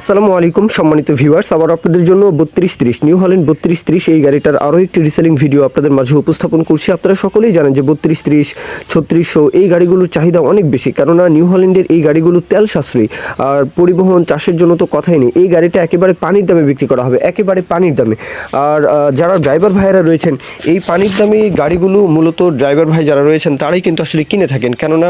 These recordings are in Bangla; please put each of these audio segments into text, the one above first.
আসসালামু আলাইকুম সম্মানিত ভিউয়ার্স, আবার আপনাদের জন্য 3230 নিউ হল্যান্ড 3230 এই গাড়িটার আরও একটি রিসেলিং ভিডিও আপনাদের মাঝে উপস্থাপন করছি। আপনারা সকলেই জানেন যে 3230 3600 এই গাড়িগুলোর চাহিদা অনেক বেশি, কেননা নিউ হল্যান্ডের এই গাড়িগুলো তেল সাশ্রয়ী আর পরিবহন চাষের জন্য তো কথাই নেই। এই গাড়িটা একেবারে পানির দামে বিক্রি করা হবে, একেবারে পানির দামে। আর যারা ড্রাইভার ভাইয়েরা রয়েছেন, এই পানির দামে গাড়িগুলো মূলত ড্রাইভার ভাই যারা রয়েছেন তারাই কিন্তু আসলে কিনে থাকেন, কেননা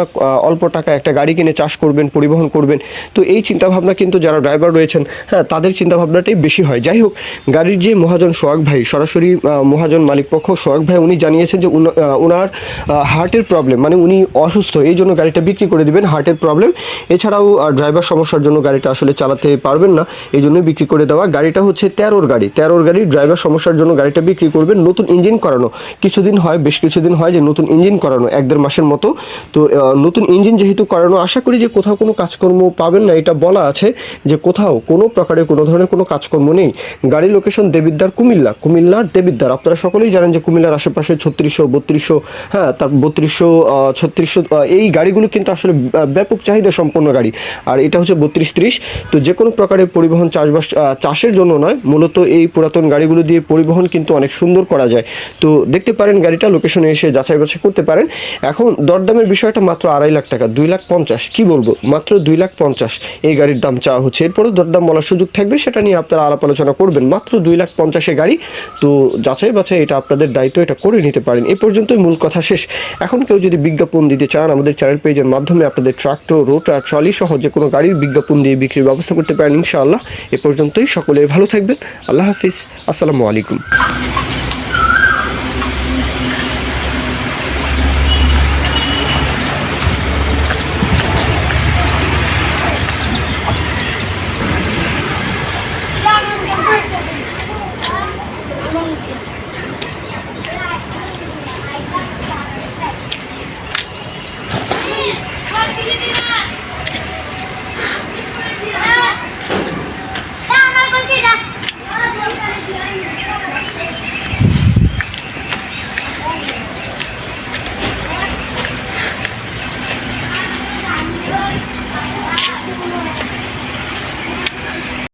অল্প টাকা একটা গাড়ি কিনে চাষ করবেন, পরিবহন করবেন। তো এই চিন্তাভাবনা কিন্তু যারা ড্রাইভার রয়েছেন, হ্যাঁ, তাদের চিন্তাভাবনাটাই বেশি হয়। যাই হোক, গাড়ির যে মহাজন সোহাগ ভাই, সরাসরি মহাজন মালিক পক্ষ সোহাগ ভাই, উনি জানিয়েছেন যে ওনার হার্টের প্রবলেম, মানে উনি অসুস্থ, এই জন্য গাড়িটা বিক্রি করে দিবেন, হার্টের প্রবলেম। এছাড়াও ড্রাইভার সমস্যার জন্য গাড়িটা আসলে চালাতে পারবেন না, এই জন্য বিক্রি করে দেওয়া। গাড়িটা হচ্ছে 13 গাড়ি, ড্রাইভার সমস্যার জন্য গাড়িটা বিক্রি করবেন। নতুন ইঞ্জিন করানো, বেশ কিছুদিন হয় যে নতুন ইঞ্জিন করানো 1-1.5 মাসের মতো। তো নতুন ইঞ্জিন যেহেতু করানো, আশা করি যে কোথাও কোনো কাজকর্ম পাবেন না। এটা বলা আছে যে কোথাও কোনো প্রকারের কোনো ধরনের কোনো কাজকর্ম নেই। গাড়ির লোকেশন দেবিদ্বার, কুমিল্লার দেবিদ্বার। আপনারা সকলেই জানেন যে কুমিল্লার আশেপাশে 3600, 3200, হ্যাঁ, তার 3200, 3600 এই গাড়িগুলো কিন্তু আসলে ব্যাপক চাহিদা সম্পন্ন গাড়ি। আর এটা হচ্ছে 3230। তো যে কোনো প্রকারের পরিবহন চাষবাস, চাষের জন্য নয়, মূলত এই পুরাতন গাড়িগুলো দিয়ে পরিবহন কিন্তু অনেক সুন্দর করা যায়। তো দেখতে পারেন গাড়িটা, লোকেশনে এসে যাচাই বাছাই করতে পারেন। এখন দরদামের বিষয়টা মাত্র 2.5 লাখ টাকা, 2,50,000, কি বলবো, মাত্র 2,50,000 এই গাড়ির দাম চাওয়া হচ্ছে। এরপরও দরদাম বলার সুযোগ থাকবে, সেটা নিয়ে আপনারা আলাপ আলোচনা করবেন। মাত্র 2,50,000 গাড়ি। তো যাচাই বাছাই এটা আপনাদের দায়িত্ব, এটা করে নিতে পারেন। এ পর্যন্তই মূল কথা শেষ। এখন কেউ যদি বিজ্ঞাপন দিতে চান, আমাদের চ্যানেল পেজের মাধ্যমে আপনাদের ট্রাক্টর, রোটার, ট্রলি সহ যে কোনো গাড়ির বিজ্ঞাপন দিয়ে বিক্রির ব্যবস্থা করতে পারেন ইনশাআল্লাহ। এ পর্যন্তই, সকলে ভালো থাকবেন। আল্লাহ হাফিজ, আসসালামু আলাইকুম।